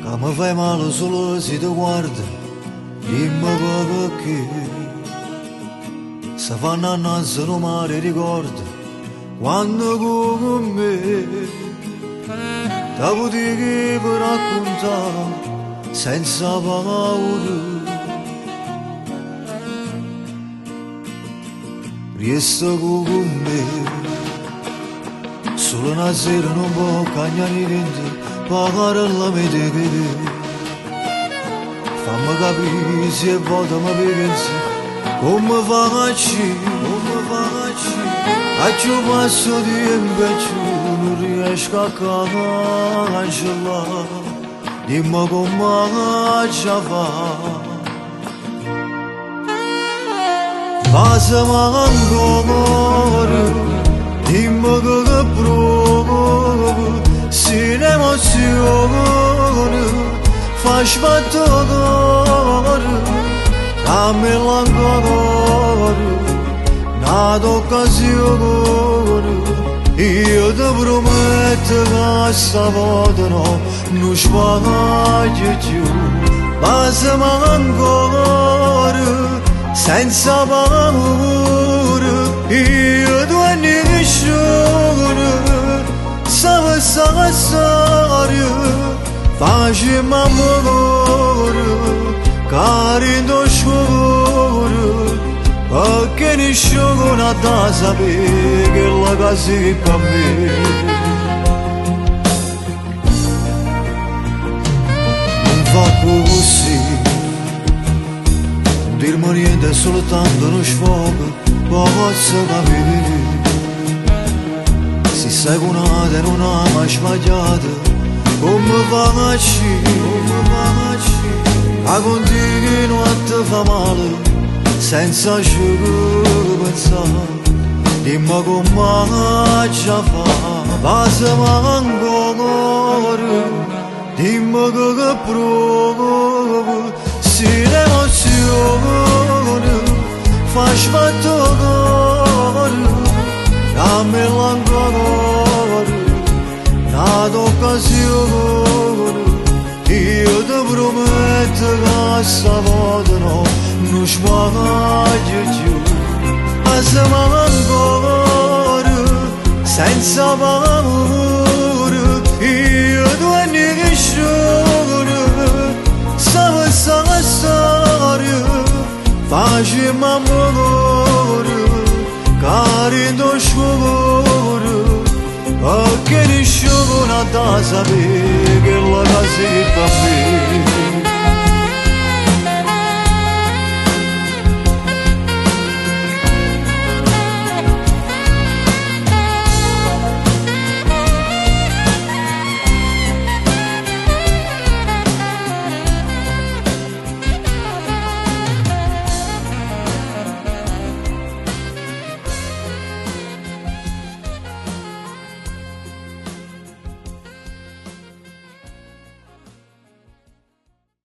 Come fai male solo se ti guarda, dimmi perché. Se fanno annanzi non mi ricorda, quando con me. Ti potevi raccontare senza paura. Resta con me, solo una sera non può cagnare i venti. Pagare la medicare, fammi capire se vado mi pensi, come faccio, a che passo di invece non riesco a cancellare, dimmi come ci fa. Passami ancora, dimmi che provo. Se l'emozione fa sbattere, dammi l'ancora, un'altra occasione. Io ti prometto che stavolta non sbaglio più. Passami ancora, senza paura, io ti anniscione. Sava saria, facciamo amore, carindo sciore, perché nessuno ha da sapere che la casa è per me. Non fa così, non dirmi niente, è soltanto uno sfogo, posso capire. Se sei con una e non hai mai sbagliato, come faccio, a continuo a te fa male, senza ci pensare, dimmi come ci fa, passami ancora, dimmi che provo, se l'emozione fa sbattere, dammi l'ancora, un'altra occasione. Io ti prometto che stavolta non sbaglio più. Passami ancora, senza paura, io ti anniscione. Stavo storia, facciamo amore, carindo sciore, perché nessuno ha da sapere che la casa è per me.